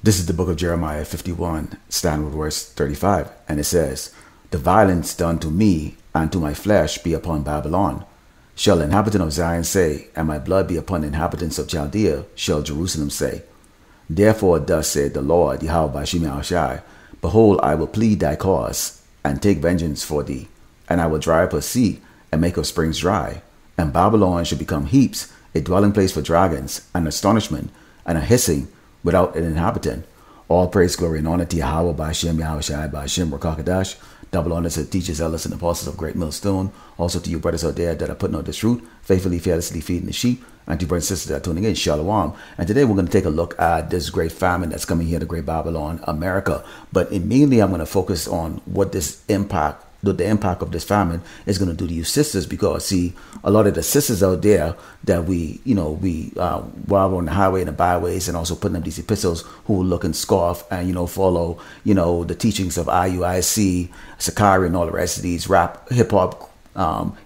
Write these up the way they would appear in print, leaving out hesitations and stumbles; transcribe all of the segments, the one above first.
This is the book of Jeremiah 51, starting with verse 35. And it says, "The violence done to me and to my flesh be upon Babylon. Shall the inhabitant of Zion say, and my blood be upon the inhabitants of Chaldea, shall Jerusalem say. Therefore thus said the Lord, Yahweh Bashim Yahushai, Behold, I will plead thy cause, and take vengeance for thee, and I will dry up her sea, and make her springs dry. And Babylon shall become heaps, a dwelling place for dragons, an astonishment, and a hissing, without an inhabitant. All praise, glory, and honor to Yahweh Bashim Yahushai Bashim Rakakadash. Double honor to teachers, elders, and apostles of Great Millstone. Also to you brothers out there that are putting out this root, faithfully, fearlessly feeding the sheep. And to brothers and sisters that are tuning in, Shalom. And today we're going to take a look at this great famine that's coming here to Great Babylon, America. But mainly I'm going to focus on what the impact of this famine is going to do to you sisters, because see, a lot of the sisters out there that we while on the highway and the byways, and also putting up these epistles, who look and scoff and follow the teachings of IUIC, Sakari, and all the rest of these rap, hip hop,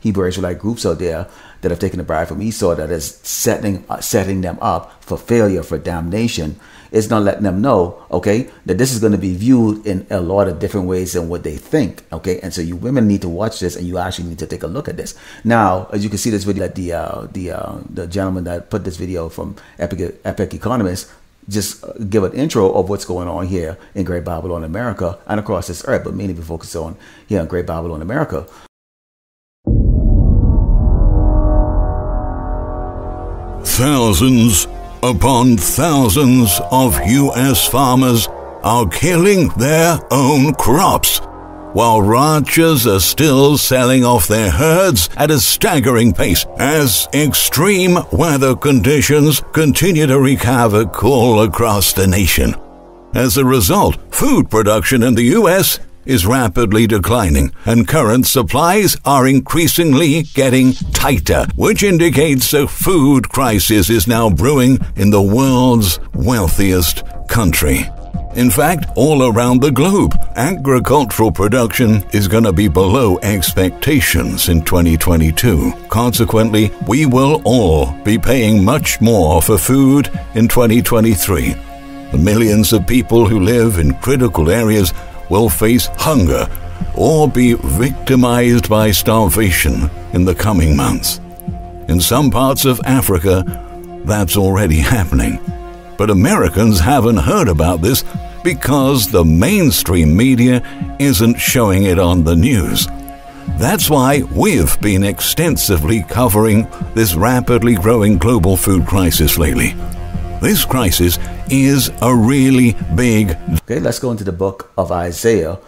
Hebrew Israelite groups out there that have taken the bride from Esau, that is setting them up for failure, for damnation. It's not letting them know, okay, that this is going to be viewed in a lot of different ways than what they think, okay? And so you women need to watch this, and you actually need to take a look at this. Now, as you can see this video, that the gentleman that put this video from Epic Economist just give an intro of what's going on here in Great Babylon, America, and across this earth, but mainly we focus on here in Great Babylon, America. Thousands upon thousands of U.S. farmers are killing their own crops, while ranchers are still selling off their herds at a staggering pace as extreme weather conditions continue to wreak havoc all across the nation. As a result, food production in the U.S. is rapidly declining, and current supplies are increasingly getting tighter, which indicates a food crisis is now brewing in the world's wealthiest country. In fact, all around the globe, agricultural production is going to be below expectations in 2022. Consequently, we will all be paying much more for food in 2023. The millions of people who live in critical areas will face hunger or be victimized by starvation in the coming months. In some parts of Africa, that's already happening. But Americans haven't heard about this because the mainstream media isn't showing it on the news. That's why we've been extensively covering this rapidly growing global food crisis lately. This crisis is a really big... Okay, let's go into the book of Isaiah,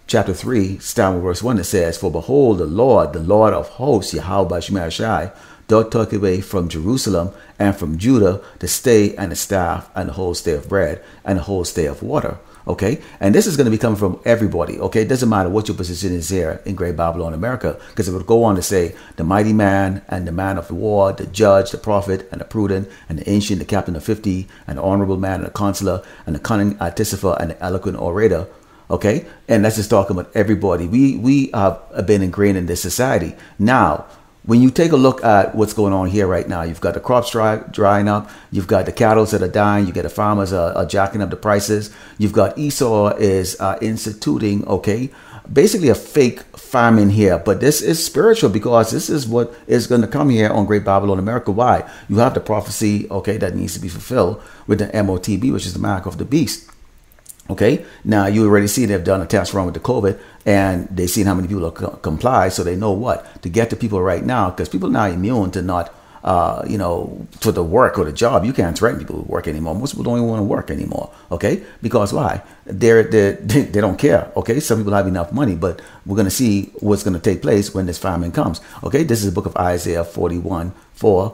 chapter 3, starting with verse 1. It says, "For behold, the Lord of hosts, Yahweh Bashim Yahushai, doth take away from Jerusalem and from Judah the stay and the staff and the whole stay of bread and the whole stay of water." Okay, and this is going to be coming from everybody. Okay, it doesn't matter what your position is here in Great Babylon, America, because it would go on to say the mighty man and the man of war, the judge, the prophet, and the prudent, and the ancient, the captain of 50, and the honorable man, and the counselor, and the cunning artificer, and the eloquent orator. Okay, and that's just talking about everybody. We have been ingrained in this society. Now, when you take a look at what's going on here right now, you've got the crops drying up. You've got the cattle that are dying. You get the farmers are jacking up the prices. You've got Esau is instituting, okay, basically a fake famine here. But this is spiritual, because this is what is going to come here on Great Babylon, America. Why? You have the prophecy, okay, that needs to be fulfilled with the MOTB, which is the mark of the beast. Okay, now you already see they've done a test run with the COVID, and they've seen how many people comply, so they know what to get to people right now, because people are not immune to not, to the work or the job. You can't threaten people who work anymore. Most people don't even want to work anymore. Okay, because why? They don't care. Okay, some people have enough money, but we're going to see what's going to take place when this famine comes. Okay, this is the book of Isaiah 41:4.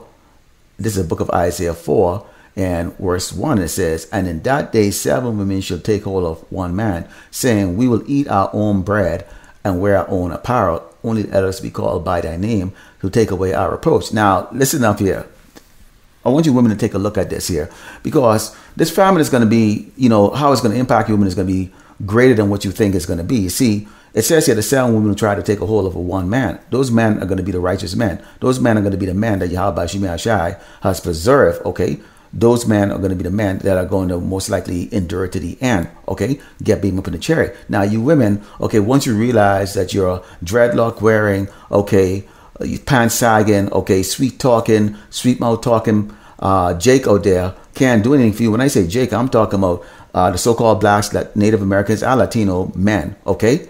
This is the book of Isaiah 4. And verse 1, it says, "And in that day 7 women shall take hold of one man, saying, We will eat our own bread and wear our own apparel. Only let us be called by thy name to take away our reproach." Now, listen up here. I want you women to take a look at this here, because this famine is going to be, how it's going to impact you women is going to be greater than what you think it's going to be. You see, it says here the 7 women try to take a hold of a one man. Those men are going to be the righteous men. Those men are going to be the men that Yahweh Bashim Yahushai has preserved, okay? those men are going to be the men that are going to most likely endure to the end, okay? Get beaten up in the chariot. Now, you women, okay, once you realize that you're a dreadlock wearing, okay, pants sagging, okay, sweet talking, sweet mouth talking, Jake out there can't do anything for you. When I say Jake, I'm talking about the so-called blacks, Native Americans, and Latino men, okay?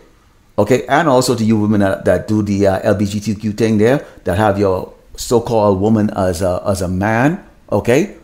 Okay, and also to you women that do the LGBTQ thing there, that have your so-called woman as a man, okay?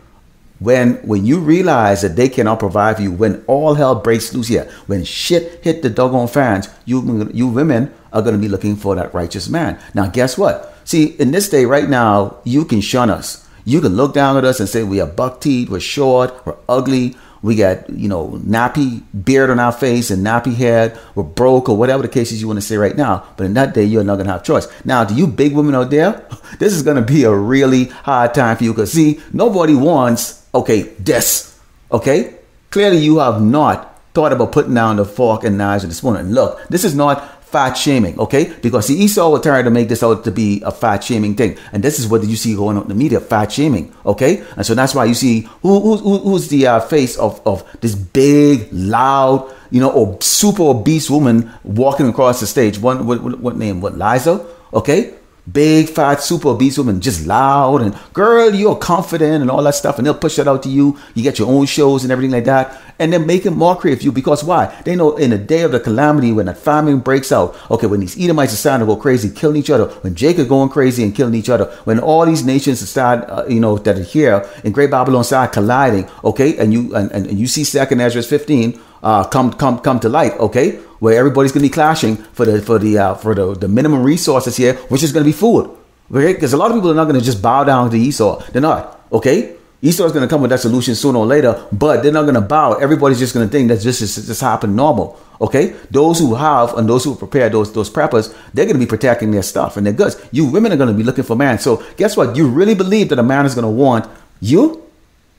When you realize that they cannot provide for you, when all hell breaks loose here, when shit hit the doggone fans, you women are going to be looking for that righteous man. Now, guess what? See, in this day right now, you can shun us. You can look down at us and say we are buck-teeth, we're short, we're ugly, we got, nappy beard on our face and nappy head, we're broke, or whatever the case is you want to say right now. But in that day, you're not going to have choice. Now, to you big women out there, this is going to be a really hard time for you, because see, nobody wants, okay, this, okay? Clearly, you have not thought about putting down the fork and knives and the spoon. And look, this is not fat shaming, okay? Because see, Esau will try to make this out to be a fat shaming thing, and this is what you see going on in the media, fat shaming, okay? And so that's why you see who's the face of this big, loud, or super obese woman walking across the stage. What name? What, Liza? Okay? Big, fat, super obese woman, just loud and girl, you're confident and all that stuff, and they'll push that out to you. You get your own shows and everything like that, and they're making mockery of you, because why? They know in the day of the calamity, when that famine breaks out, okay, when these Edomites are starting to go crazy, killing each other, when Jacob going crazy and killing each other, when all these nations start, that are here in Great Babylon start colliding, okay, and you see 2nd Ezra 15 come to light, okay, where everybody's going to be clashing for the minimum resources here, which is going to be food, okay? Because a lot of people are not going to just bow down to Esau. They're not, okay? Esau is going to come with that solution sooner or later, but they're not going to bow. Everybody's just going to think that this is just happen normal, okay? Those who have and those who prepare, those preppers, they're going to be protecting their stuff and their goods. You women are going to be looking for man. So guess what? You really believe that a man is going to want you?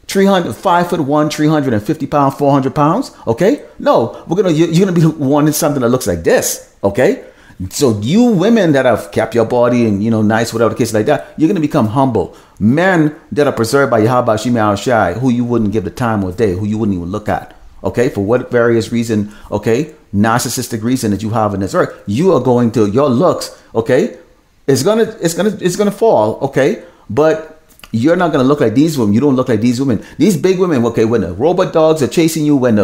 5'1", 350 pounds, 400 pounds. Okay, no, you're gonna be wanting something that looks like this. Okay, so you women that have kept your body and nice, whatever the case like that, you're gonna become humble. Men that are preserved by Yahweh Shemai Shai, who you wouldn't give the time of day, who you wouldn't even look at. Okay, for what various reason, okay, narcissistic reason that you have in this earth, you are going to your looks. Okay, it's gonna fall. Okay, but you're not going to look like these women. You don't look like these women. These big women, okay, when the robot dogs are chasing you, when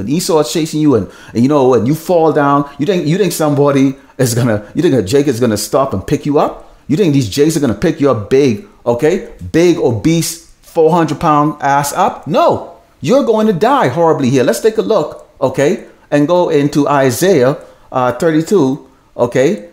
Esau is chasing you, and when you fall down, you think somebody is you think a Jake is going to stop and pick you up? You think these Jakes are going to pick your big, obese, 400-pound ass up? No, you're going to die horribly here. Let's take a look, okay, and go into Isaiah 32, okay,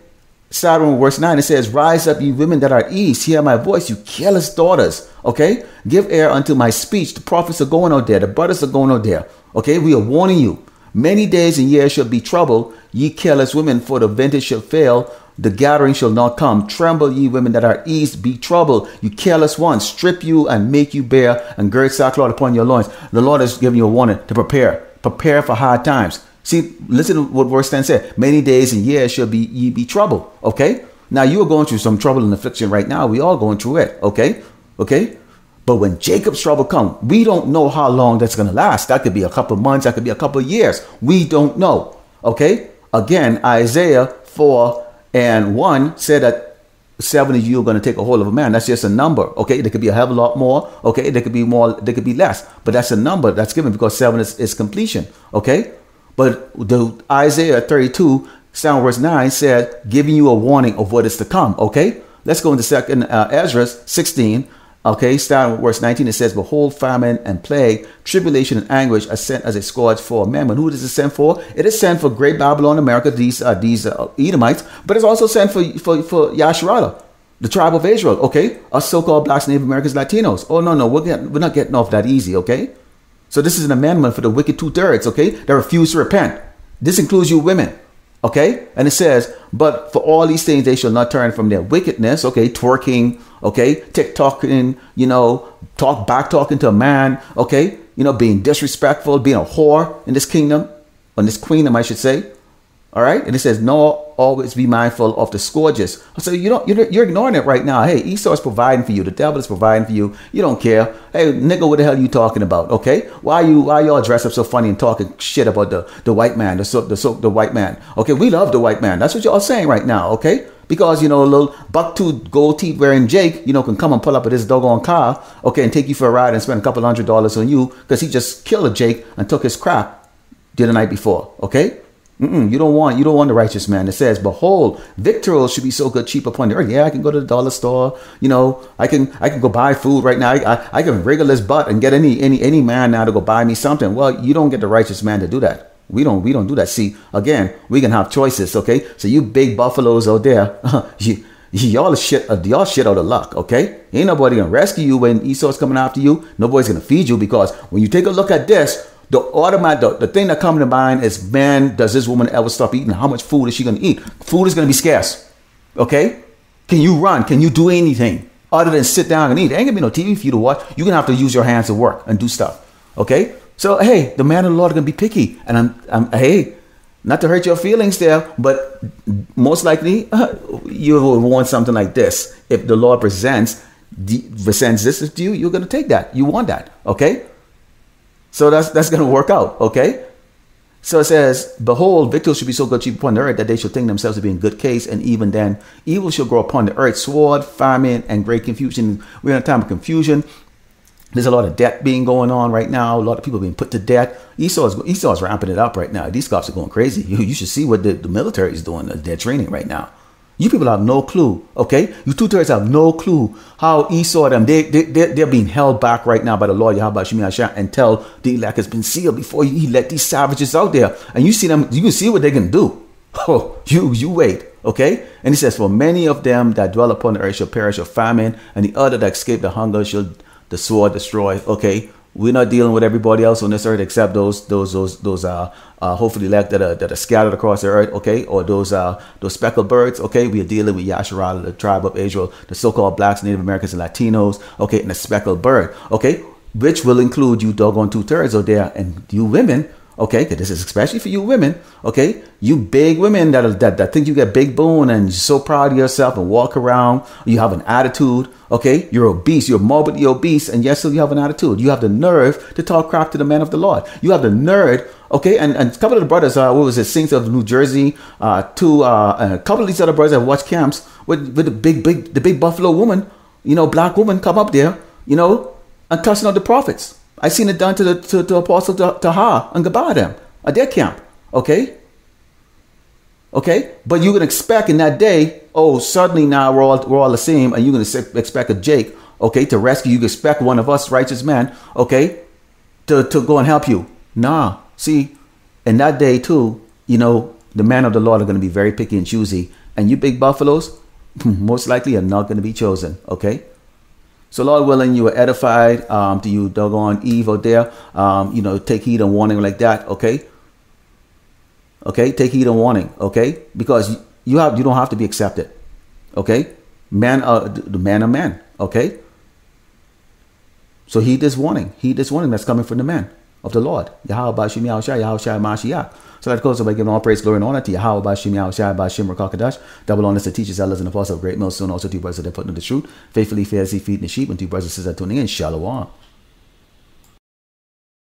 starting with verse 9, it says, "Rise up, ye women that are at east, hear my voice, you careless daughters." Okay, give ear unto my speech. The prophets are going out there, the brothers are going out there. Okay, we are warning you. Many days and years shall be trouble, ye careless women, for the vintage shall fail, the gathering shall not come. Tremble, ye women that are east, be troubled, you careless ones. Strip you and make you bare, and gird sackcloth upon your loins. The Lord is giving you a warning to prepare for hard times. See, listen to what verse 10 said. Many days and years shall ye be troubled. Okay? Now you are going through some trouble and affliction right now. We all going through it. Okay? Okay? But when Jacob's trouble comes, we don't know how long that's going to last. That could be a couple of months. That could be a couple of years. We don't know. Okay? Again, Isaiah 4:1 said that 70 of you are going to take a hold of a man. That's just a number. Okay? There could be a hell of a lot more. Okay? There could be more. There could be less. But that's a number that's given because 7 is completion. Okay? But the Isaiah 32, verse 9 said, giving you a warning of what is to come. Okay, let's go into 2nd Ezra 16. Okay, starting with verse 19, it says, "Behold, famine and plague, tribulation and anguish are sent as a scourge for men." But who does it send for? It is sent for Great Babylon, America, these Edomites, but it's also sent for Yasharala, the tribe of Israel. Okay, us so-called blacks, Native Americans, Latinos. Oh no, we're not getting off that easy. Okay. So this is an amendment for the wicked 2/3, okay, that refuse to repent. This includes you women, okay? And it says, "But for all these things, they shall not turn from their wickedness," okay, twerking, okay, TikToking, talking to a man, okay, being disrespectful, being a whore in this kingdom, in this queendom, I should say, All right, and it says, "No, always be mindful of the scourges." So you're ignoring it right now. Hey, Esau is providing for you. The devil is providing for you. You don't care. Hey, nigga, what the hell are you talking about? Okay, why y'all dress up so funny and talking shit about the white man, the white man? Okay, we love the white man. That's what y'all saying right now. Okay, because a little buck-tooth, gold teeth wearing Jake, can come and pull up at this doggone car, okay, and take you for a ride and spend a couple $100 on you because he just killed a Jake and took his crap the night before. Okay. You don't want the righteous man. It says, "Behold, victuals should be so good, cheap upon the earth." Yeah, I can go to the dollar store. I can go buy food right now. I can wriggle his butt and get any man now to go buy me something. Well, you don't get the righteous man to do that. We don't do that. See, again, we can have choices. Okay, so you big buffaloes out there, y'all shit out of luck. Okay, ain't nobody gonna rescue you when Esau's coming after you. Nobody's gonna feed you, because when you take a look at this, the thing that comes to mind is, man, does this woman ever stop eating? How much food is she going to eat? Food is going to be scarce. Okay? Can you run? Can you do anything other than sit down and eat? There ain't going to be no TV for you to watch. You're going to have to use your hands to work and do stuff. Okay? So, hey, the man of the Lord is going to be picky. And hey, not to hurt your feelings there, but most likely you will want something like this. If the Lord presents this to you, you're going to take that. You want that. Okay? So that's going to work out, okay? So it says, "Behold, victuals should be so good cheap upon the earth that they shall think themselves to be in good case, and even then evil shall grow upon the earth, sword, famine, and great confusion." We're in a time of confusion. There's a lot of debt being going on right now. A lot of people being put to death. Esau is ramping it up right now. These cops are going crazy. You should see what the military is doing. They're training right now. You people have no clue, okay? You two-thirds have no clue how Esau them, they're being held back right now by the Lord Yahweh Shemi Hashem until the elect has been sealed before he let these savages out there. And you see them, you can see what they can do. Oh, you wait, okay? And he says, "For many of them that dwell upon the earth shall perish of famine, and the other that escape the hunger shall the sword destroy." Okay? We're not dealing with everybody else on this earth except those hopefully elect that are scattered across the earth, okay, or those speckled birds, okay. We are dealing with Yasharah, the tribe of Israel, the so-called blacks, Native Americans, and Latinos, okay, and the speckled bird, okay, which will include you doggone 2/3 out there, and you women, okay, because this is especially for you women, okay, you big women that think you get big bone and you're so proud of yourself and walk around, you have an attitude, okay, you're obese, you're morbidly obese, and yes, so you have an attitude. You have the nerve to talk crap to the man of the Lord. You have the nerve, okay, and a couple of the brothers, what was it, Saints of New Jersey, and a couple of these other brothers have watched camps with the big buffalo woman, black woman come up there, and cussing out the prophets. I seen it done to Apostle Taha and Gabah them at their camp. Okay? But you can expect in that day, suddenly now we're all the same, and you're going to expect a Jake, okay, to rescue you. You expect one of us righteous men, okay, to go and help you. Nah. See, in that day too, the man of the Lord are going to be very picky and choosy, and you big buffaloes most likely are not going to be chosen. Okay? So Lord willing, you are edified, to you doggone Eve out there, take heed and warning like that, okay? Okay, take heed and warning, okay? Because you don't have to be accepted, okay? The man of man, okay? So heed this warning that's coming from the man of the Lord. Yahweh Bashim Yahushua, Yahushua Mashiach. So that goes by giving all praise, glory, and honor to Yahweh Bashim Yahushua, Bashim Rakakadash. Double honors to teachers, elders, and apostles of great milestone. Also to brothers that are putting the truth. Faithfully, fair as he feeding the sheep. And to brothers and sisters tuning in. Shalom.